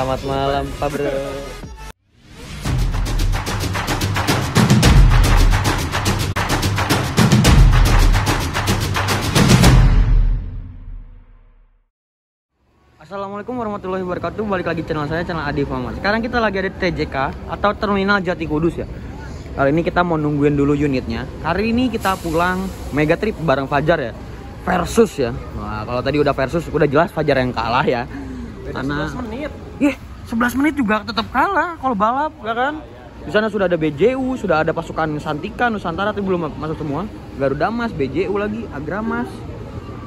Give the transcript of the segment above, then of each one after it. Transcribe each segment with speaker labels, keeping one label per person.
Speaker 1: Selamat malam, Pak Bro. Assalamualaikum warahmatullahi wabarakatuh. Balik lagi channel saya, channel Adi Muhammad. Sekarang kita lagi ada di TJK atau Terminal Jati Kudus ya. Kali ini kita mau nungguin dulu unitnya. Hari ini kita pulang mega trip bareng Fajar ya. Versus ya. Nah, kalau tadi udah versus, udah jelas Fajar yang kalah ya. Karena
Speaker 2: 11 menit.
Speaker 1: 11 menit juga tetap kalah kalau balap, ya kan? Di sana sudah ada BJU, sudah ada pasukan Santika, Nusantara tapi belum masuk semua. Garuda Mas, BJU lagi, Agramas.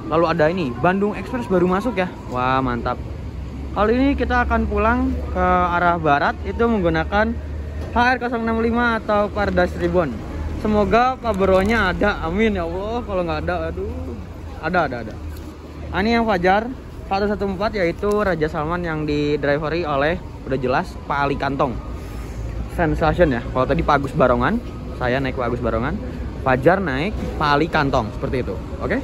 Speaker 1: Lalu ada ini, Bandung Express baru masuk ya. Wah, mantap. Kali ini kita akan pulang ke arah barat itu menggunakan HR065 atau Pardas Ribbon. Semoga Pak Bro-nya ada. Amin ya Allah. Kalau nggak ada, aduh. Ada. Ini yang Fajar 114 yaitu Raja Salman yang didriveri oleh udah jelas Pak Ali Kantong. Sensation ya. Kalau tadi Pak Agus Barongan, saya naik Pak Agus Barongan, Fajar naik Pak Ali Kantong seperti itu. Oke?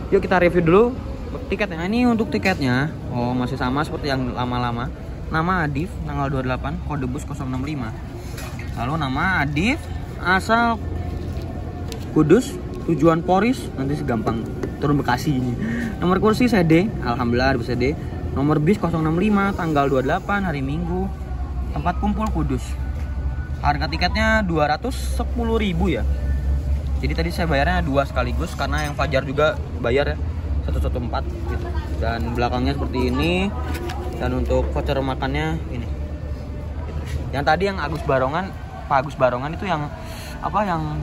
Speaker 1: Yuk kita review dulu tiketnya. Ini untuk tiketnya, oh masih sama seperti yang lama-lama. Nama Adif, tanggal 28, kode bus 065. Lalu nama Adif, asal Kudus, tujuan Poris, nanti segampang turun Bekasi. Nomor kursi CD, alhamdulillah bisa CD. Nomor bis 065, tanggal 28, hari Minggu. Tempat kumpul Kudus. Harga tiketnya 210.000 ya. Jadi tadi saya bayarnya 2 sekaligus karena yang Fajar juga bayar ya 114 gitu. Dan belakangnya seperti ini. Dan untuk voucher makannya ini. Gitu. Yang tadi yang Agus Barongan, Pak Agus Barongan itu yang apa yang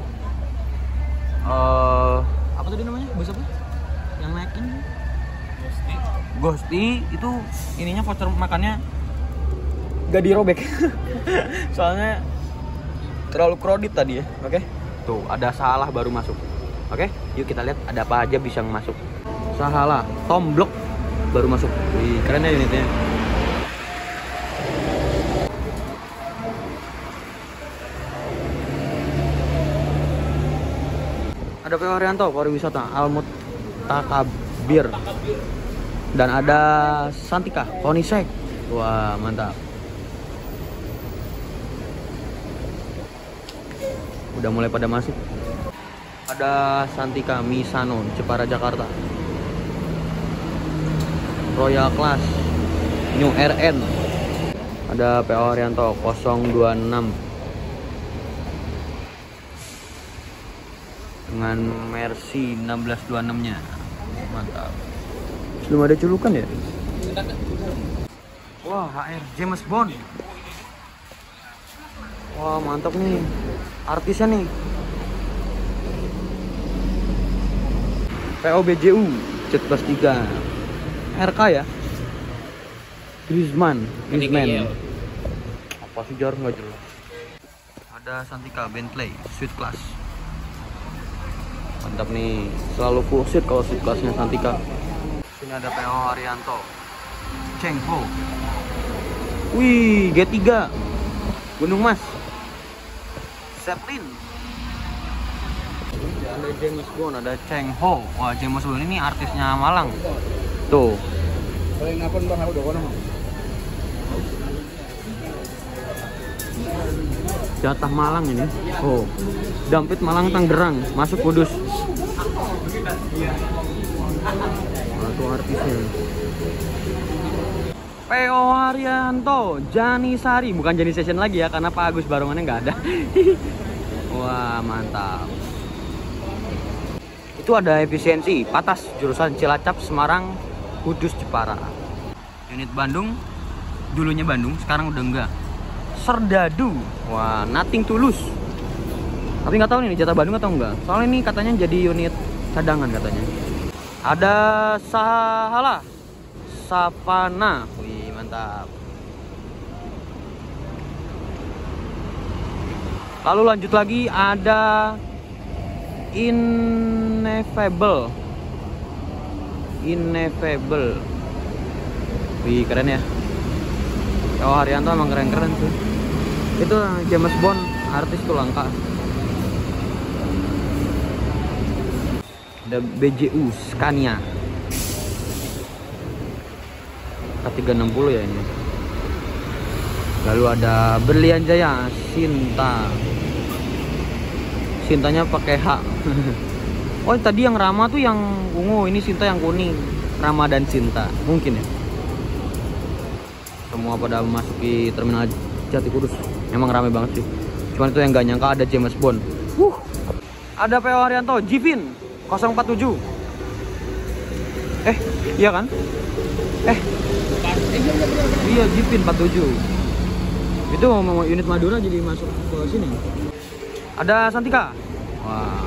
Speaker 1: apa tadi namanya? Bus apa? Yang naikin Ghosti itu ininya voucher makannya gak dirobek. Soalnya terlalu kredit tadi ya. Oke. Tuh, ada Salah baru masuk. Oke, yuk kita lihat ada apa aja bisa masuk. Salah, Tomblok baru masuk. Wih, keren ya unitnya. Ada PO Haryanto, pariwisata, Almut Takabir. Dan ada Santika, Konisek. Wah, mantap. Udah mulai pada masuk. Ada Santika Misano, Jepara Jakarta. Royal Class, New RN. Ada PO Haryanto 026 dengan Mercy 1626 nya. Mantap. Belum ada culukan ya? Wah, HR James Bond. Wah, mantap nih. Artisnya nih. POBJU Jet Plus 3 RK ya. Griezmann. Apa sih Jar, nggak jelas. Ada Santika Bentley Suite Class. Mantap nih. Selalu full seat kalau Suite Classnya Santika. Sini ada PO Haryanto Cheng Ho. Wih, G3 Gunung Mas. Zeppelin. Ada James Bond, ada Cheng Ho. Wah, James Bond ini artisnya Malang. Tuh. Jatah Malang ini. Oh. Dampit Malang Tangerang, masuk Kudus. Nah, tuh artisnya. PO Haryanto, Jani Sari, bukan Jani Session lagi ya karena Pak Agus Barongannya nggak ada. Wah, mantap. Itu ada efisiensi, Patas, jurusan Cilacap, Semarang, Kudus, Jepara. Unit Bandung, dulunya Bandung, sekarang udah enggak. Serdadu, wah, Nothing Tulus. Tapi nggak tahu nih jatah Bandung atau enggak. Soalnya ini katanya jadi unit cadangan katanya. Ada Sahala, Savana. Wih, mantap. Lalu lanjut lagi ada Ineffable. Wih, keren ya. Oh, Haryanto emang keren-keren sih. Itu James Bond, artis tuh langka. Ada BJU Scania K360 ya ini. Lalu ada Berlian Jaya Sinta. Sintanya pakai H. Oh tadi yang Rama tuh yang ungu, ini Sinta yang kuning. Rama dan Sinta mungkin ya. Semua pada memasuki terminal Jati Kudus. Emang ramai banget sih. Cuman itu yang gak nyangka ada James Bond. Ada PO Haryanto, Jivin 047. Iya kan? Iya Jivin 47. Itu mau unit Madura jadi masuk ke sini. Ada Santika. Wah.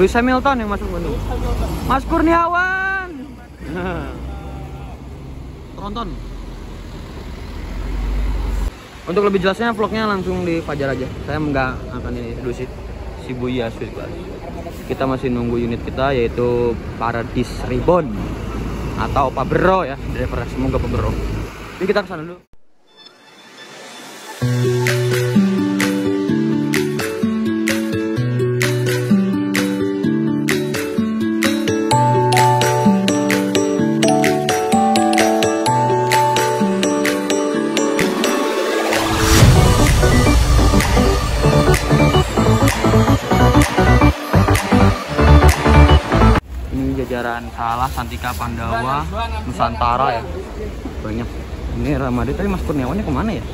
Speaker 1: Lewis Hamilton yang masuk Bandung. Mas Kurniawan. Tonton. Untuk lebih jelasnya vlognya langsung di Fajar aja. Saya nggak akan ini dulu sih. Shibuya Sweet Class. Kita masih nunggu unit kita yaitu Paradise Ribbon atau Pabero ya, driver semoga Pabero. Jadi kita kesana dulu. Jajaran Salah, Santika, Pandawa, Nusantara ya, banyak. Ini Ramadhan, tapi Mas Kurniawannya kemana ya?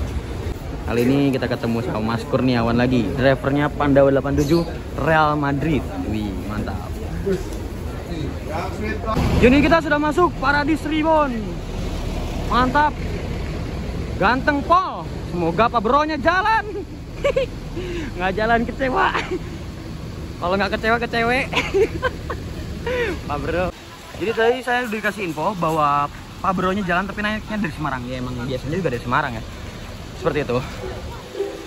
Speaker 1: Kali ini kita ketemu sama Mas Kurniawan lagi, drivernya Pandawa 87 Real Madrid. Wih mantap. Jadi kita sudah masuk Paradise Ribbon, mantap, ganteng pol. Semoga Pabronya jalan. Nggak jalan kecewa. Kalau nggak kecewa ke cewek. Pak Bro. Jadi tadi saya udah dikasih info bahwa Pak Bro-nya jalan tapi naiknya dari Semarang. Ya emang biasanya juga dari Semarang ya. Seperti itu.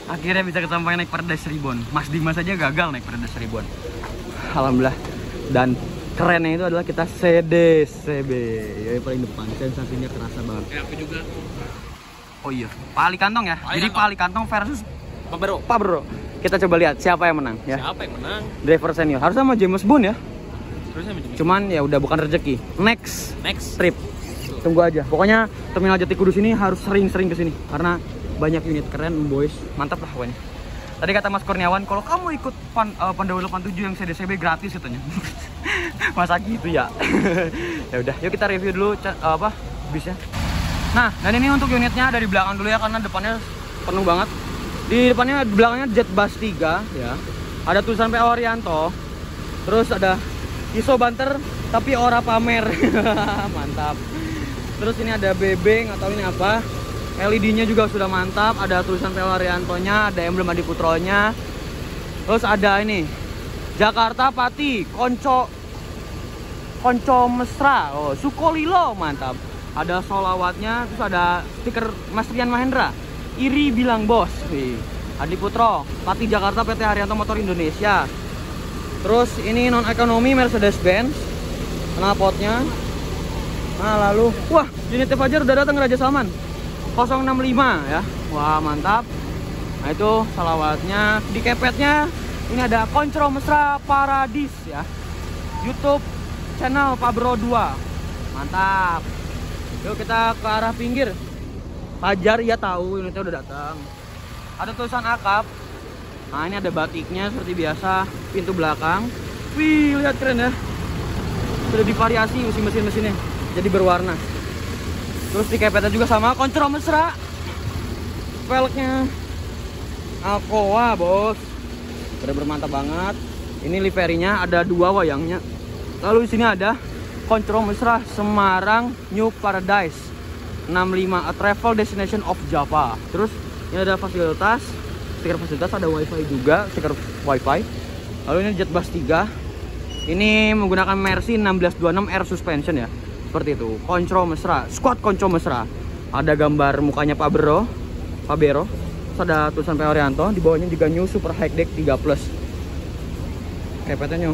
Speaker 1: Akhirnya bisa kesampaian naik Paradise Ribbon. Mas Dimas aja gagal naik Paradise Ribbon. Alhamdulillah. Dan kerennya itu adalah kita CDCB. Ya paling depan. Sensasinya kerasa banget.
Speaker 2: Ya aku juga.
Speaker 1: Oh iya, Pak Ali Kantong ya. Jadi Pak Ali Kantong versus
Speaker 2: Pak Bro.
Speaker 1: Kita coba lihat siapa yang menang ya.
Speaker 2: Siapa yang menang?
Speaker 1: Driver senior. Harusnya sama James Bond ya. Cuman ya udah bukan rezeki. Next trip. Tunggu aja. Pokoknya terminal Jati Kudus ini harus sering-sering kesini karena banyak unit keren, boys. Mantap lah pokoknya. Tadi kata Mas Kurniawan, kalau kamu ikut Pandawa 87 yang CDCB gratis katanya. Masa gitu ya? Ya udah, yuk kita review dulu bisnya. Nah, dan ini untuk unitnya dari belakang dulu ya karena depannya penuh banget. Di depannya belakangnya Jet Bus 3 ya. Ada tulisan PO Haryanto. Terus ada ISO banter tapi ora pamer. Mantap. Terus ini ada BB, nggak tahu ini apa. LED-nya juga sudah mantap. Ada tulisan PO Haryanto-nya, ada emblem Adi Putronya. Terus ada ini Jakarta Pati, Konco Mesra. Oh, Sukolilo, mantap. Ada solawatnya, terus ada stiker Mas Rian Mahendra. Iri bilang bos. Nih, Adi Putro, Pati Jakarta PT Haryanto Motor Indonesia. Terus ini non ekonomi Mercedes Benz, knalpotnya. Nah lalu, wah unit Fajar udah datang Raja Salman 065 ya, wah mantap. Nah itu salawatnya, di kepetnya ini ada Kontro Mesra Paradis ya, YouTube channel Pabro 2, mantap. Yuk kita ke arah pinggir. Fajar ya tahu unitnya udah datang. Ada tulisan akap. Nah ini ada batiknya seperti biasa, pintu belakang. Wih lihat keren ya. Sudah divariasi mesin-mesinnya, jadi berwarna. Terus di kepetnya juga sama, Kontro Mesra. Velgnya Alcoa bos, bener-bener mantap banget. Ini liverinya ada 2 wayangnya. Lalu di sini ada Kontro Mesra Semarang New Paradise 65, a travel destination of Java. Terus ini ada fasilitas. Stiker fasilitas, ada wifi juga, stiker wifi. Lalu ini Jet Bus 3. Ini menggunakan Mercy 1626 Air Suspension ya. Seperti itu. Kontro Mesra, squad Kontro Mesra. Ada gambar mukanya Pabero. Terus ada tulisan PO Haryanto, di bawahnya juga New Super High Deck 3 Plus. Kepetnya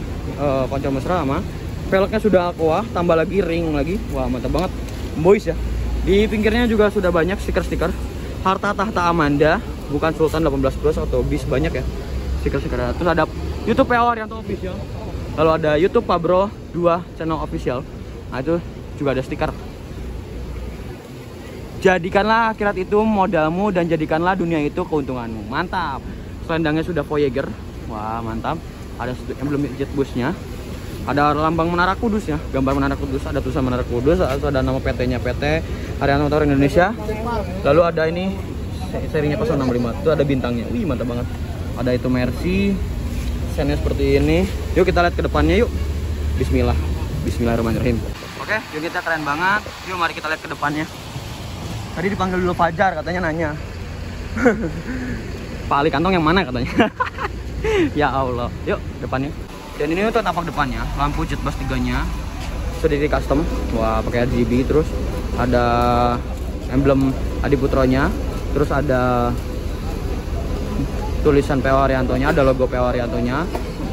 Speaker 1: Kontro Mesra sama. Velgnya sudah Aqua, tambah lagi ring lagi. Wah, mantap banget. Boys ya. Di pinggirnya juga sudah banyak stiker-stiker. Harta Tahta Amanda, bukan Sultan 18 Plus atau bis, banyak ya stiker-stiker. Terus ada YouTube PO Haryanto Official. Lalu ada YouTube Pabro 2 channel official. Nah itu juga ada stiker. Jadikanlah akhirat itu modalmu dan jadikanlah dunia itu keuntunganmu. Mantap. Selendangnya sudah Voyager. Wah, mantap. Ada emblem jet busnya. Ada lambang Menara Kudus ya, gambar Menara Kudus, ada tulisan Menara Kudus, ada nama PT-nya PT Haryanto Motor Indonesia. Lalu ada ini serinya 065, itu ada bintangnya. Wih, mantap banget. Ada itu Mercy. Sennya seperti ini. Yuk kita lihat ke depannya yuk. Bismillah. Bismillahirrahmanirrahim. Oke, unitnya keren banget. Yuk mari kita lihat ke depannya. Tadi dipanggil dulu Fajar, katanya nanya. Pak Ali Kantong yang mana katanya. Ya Allah. Yuk depannya. Dan ini untuk tampak depannya, lampu jet bus 3-nya sudah di custom. Wah, pakai RGB, terus ada emblem Adiputronya, terus ada tulisan PO Haryantonya, ada logo PO Haryantonya.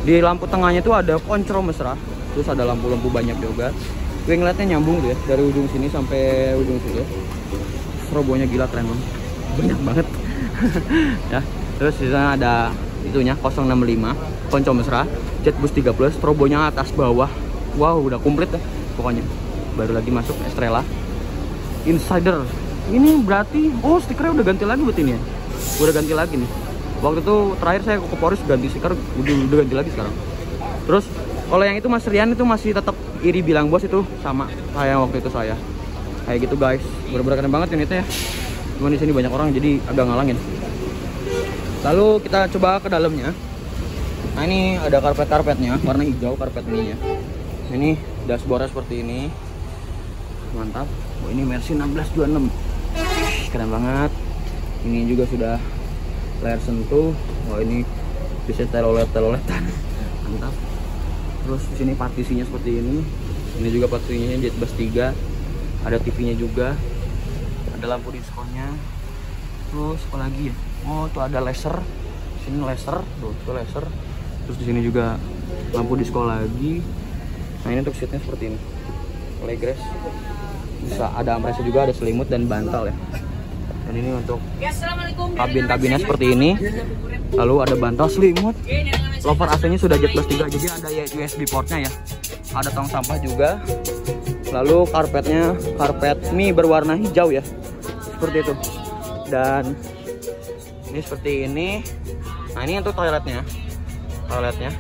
Speaker 1: Di lampu tengahnya itu ada kontrol mesra, terus ada lampu-lampu banyak juga. Gue ngeliatnya nyambung tuh ya, dari ujung sini sampai ujung situ. Strobonya gila, keren banget, banyak banget. Ya, terus di sana ada itunya 065, konco mesra, jet bus 3 plus, strobonya atas bawah. Wow, udah komplit ya pokoknya. Baru lagi masuk Estrella Insider. Ini berarti, oh stikernya udah ganti lagi buat ini ya. Udah ganti lagi nih. Waktu itu terakhir saya ke Poris ganti stiker, udah ganti lagi sekarang. Terus kalau yang itu Mas Rian itu masih tetap iri bilang bos, itu sama kayak waktu itu saya. Kayak gitu guys. Bener-bener keren banget unitnya ya. Cuman di sini banyak orang jadi agak ngalangin. Lalu kita coba ke dalamnya. Nah ini ada karpet-karpetnya, warna hijau karpet ininya. Ini dashboardnya seperti ini. Mantap. Oh, ini Mercy 1626. Keren banget. Ini juga sudah layar sentuh. Oh ini bisa telolet-teloletan. Mantap. Terus di sini partisinya seperti ini. Ini juga partisinya jet bus 3. Ada TV-nya juga. Ada lampu diskonnya. Terus apa lagi ya? Oh, tuh ada laser. Sini laser, tuh laser. Terus di sini juga lampu disco lagi. Nah, ini untuk seatnya seperti ini. Legress. Bisa ada armrestnya juga, ada selimut dan bantal ya. Dan ini untuk kabin-kabinnya seperti ini. Lalu ada bantal, selimut. Lover AC-nya sudah jet bus 3, jadi ada USB portnya ya. Ada tong sampah juga. Lalu karpetnya karpet mie berwarna hijau ya. Seperti itu. Dan ini seperti ini. Nah, ini untuk toiletnya. Toiletnya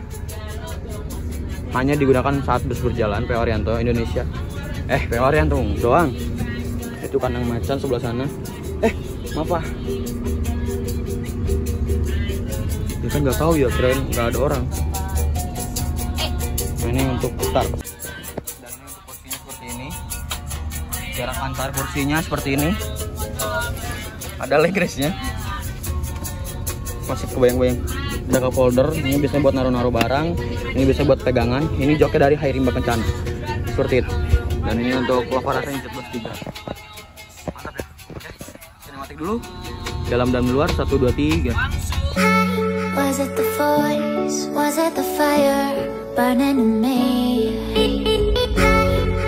Speaker 1: hanya digunakan saat bus berjalan PO Haryanto Indonesia. PO Haryanto doang. Itu kandang macan sebelah sana. Maaf Pak. Ya kan nggak tahu ya, keren nggak ada orang. Nah, ini untuk putar. Dan ini untuk kursinya seperti ini. Jarak antar kursinya seperti ini. Ada legressnya. Masih kebayang-bayang. Ada cup holder. Ini biasanya buat naruh-naruh barang. Ini bisa buat pegangan. Ini joknya dari Hairimba Kencana. Seperti itu. Dan ini untuk lover AC jet bus 3. Mantap ya. Oke. Sinematik dulu. Dalam dan luar 1 2 3.
Speaker 2: Was it the voice? Was it the fire burning in me?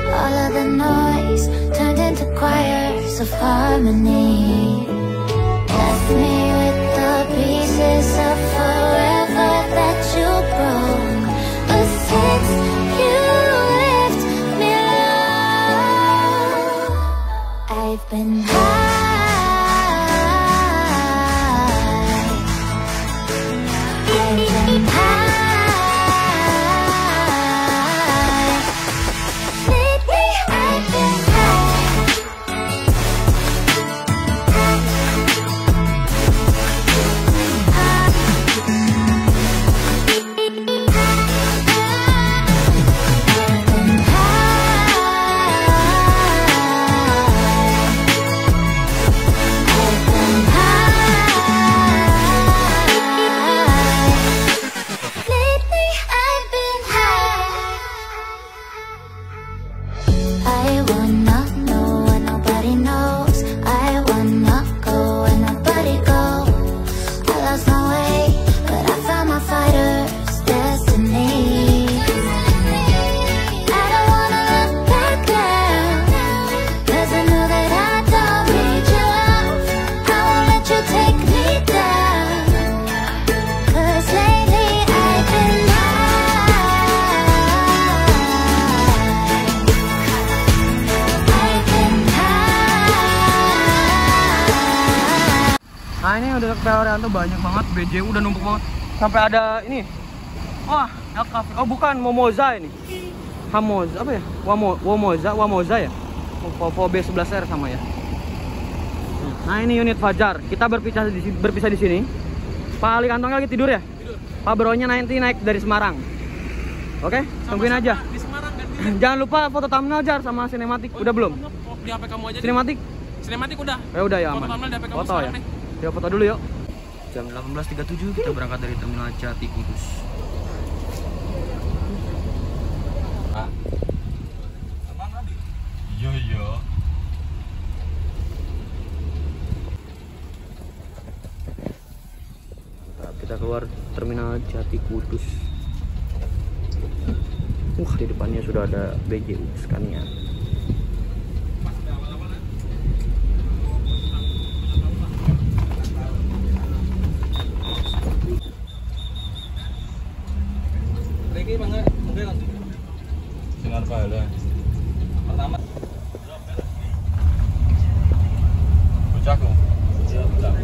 Speaker 2: All of the noise turned into choirs of harmony. Left me with the pieces of forever that you broke. But since you left me alone, I've been high. I've been high.
Speaker 1: yang dekat PL Haryanto banyak banget, BJU udah numpuk banget. Sampai ada ini. Wah, El Cafe. Oh, bukan, Momoza ini. Hamoza apa ya? Wamoza ya? Popo B11R sama ya. Nah, ini unit Fajar. Kita berpisah di sini. Pak Ali Kantongnya lagi tidur ya? Tidur. Pak Bronya nanti naik dari Semarang. Oke, tungguin aja.
Speaker 3: Di Semarang kan?
Speaker 1: Jangan lupa foto thumbnail Jar sama sinematik. Udah belum?
Speaker 3: Di HP kamu aja.
Speaker 1: Sinematik?
Speaker 3: Sinematik udah.
Speaker 1: Ya udah ya,
Speaker 3: Foto
Speaker 1: aman.
Speaker 3: thumbnail di HP kamu
Speaker 1: Foto ya.
Speaker 3: sekarang deh.
Speaker 1: Ya foto dulu yuk. Jam 18.37 kita berangkat dari Terminal Jati Kudus.
Speaker 3: Iya.
Speaker 1: Kita keluar Terminal Jati Kudus. Di depannya sudah ada BJU Scania.
Speaker 3: Ini mangga langsung. Dengan apa ya? Pertama. Bucaku. Iya, bucaku.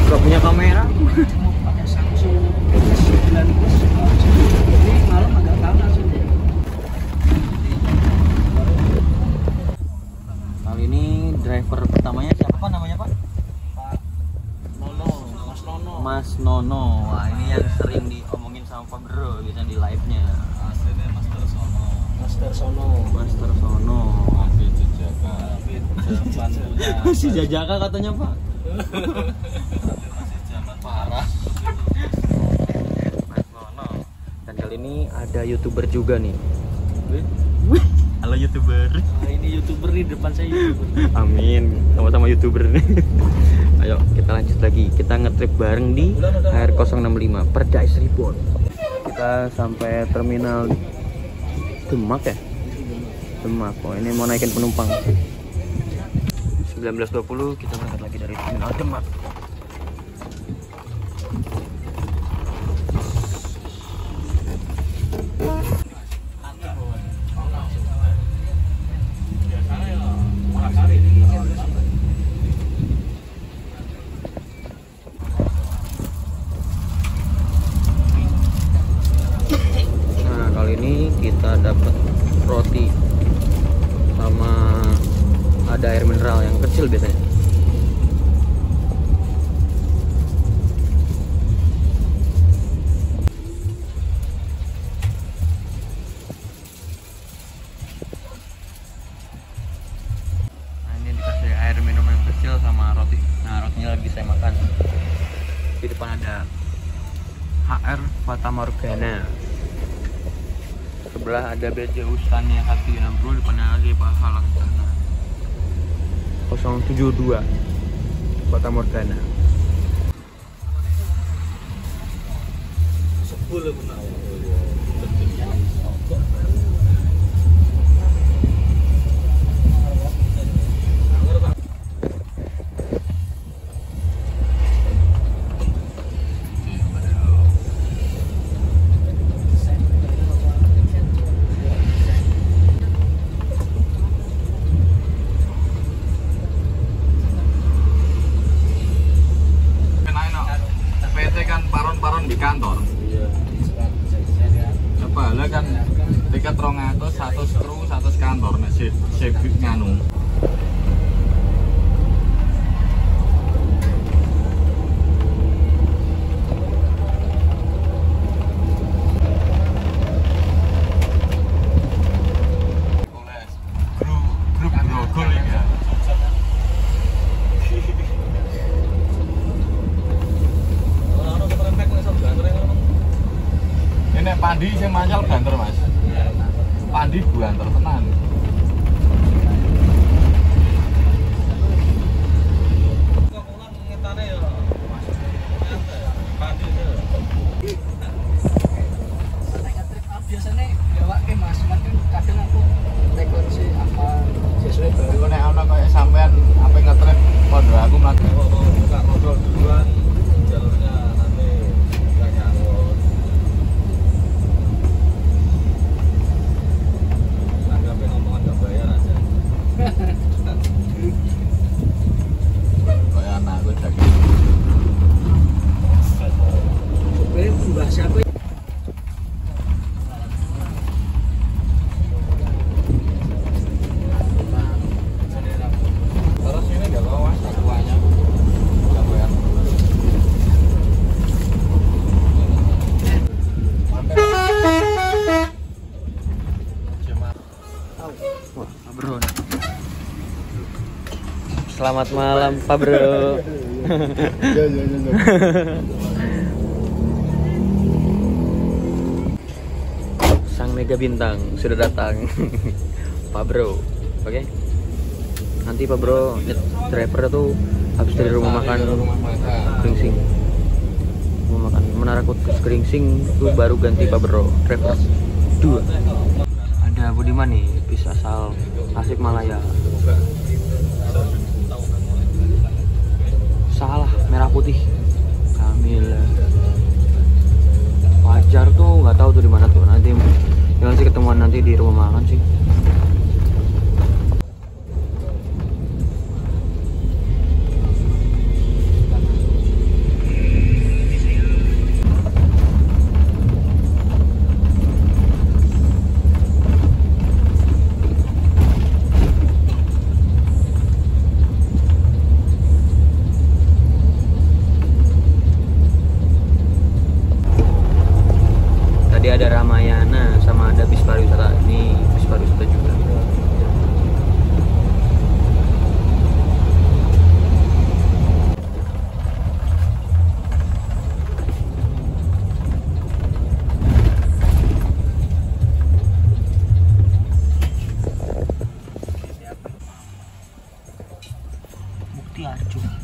Speaker 1: Gak punya kamera. Kali ini driver pertamanya siapa Pak namanya Pak? Mas Nono. Wah, ini yang sering diomongin sama Pak Bro biasanya di live-nya.
Speaker 3: Aslinya Master Sono.
Speaker 1: Masih jajaka katanya Pak.
Speaker 3: Masih zaman parah.
Speaker 1: Mas Nono. Dan kali ini ada YouTuber juga nih. Halo YouTuber.
Speaker 3: Ini YouTuber di depan saya YouTuber.
Speaker 1: Amin, sama-sama YouTuber nih. Ayo kita lanjut lagi. Kita ngetrip bareng di HR065 Perjais Ribon. Kita sampai terminal Demak ya? Demak. Oh, ini mau naikin penumpang. 19.20 kita berangkat lagi dari terminal Demak. Nah, kali ini kita dapat roti sama ada air mineral yang kecil biasanya. Nah, ini dikasih air minum yang kecil sama roti. Nah, rotinya lagi saya makan. Di depan ada HR Fata Morgana. Sebelah ada BJU Scania K360, depannya lagi Pak Halaksana 072 Fata Morgana.
Speaker 3: PT kan paron-paron di kantor.
Speaker 1: Iya.
Speaker 4: ya. Ini Pandi sing mancal banter Mas. Pandi banter tenan.
Speaker 5: Biasanya bawa ke mas, kadang aku rekor sih apa sesuai baru.
Speaker 4: Iku nek ana kaya sampean ape ngetrip podo aku mlaku.
Speaker 3: Buka ngobrol duluan, jalurnya nanti nggak nyangkut. Tanggapin omongan nggak bayar aja.
Speaker 4: Kaya anakku jadi.
Speaker 5: Supaya mbah siapa
Speaker 4: Terus ini enggak bawa Mas akuannya. Enggak bayar.
Speaker 1: Wah, Pak Bro. Selamat malam, Pak Bro.
Speaker 4: Ya.
Speaker 1: Sang Mega Bintang sudah datang. Pak Bro. Oke. Nanti Pak Bro driver tuh habis dari rumah makan Geringsing. Rumah makan Menara Kutus Geringsing itu baru ganti Pak Bro driver 2. Ada Budiman nih, bis asal Tasikmalaya. Salah, merah putih. Kamil. Fajar tuh nggak tahu tuh di mana tuh. Nanti yang sih ketemuan nanti di rumah makan sih. Tadi ada Ramayana sama ada bis pariwisata. Ini bis pariwisata juga. Mukti Arjo.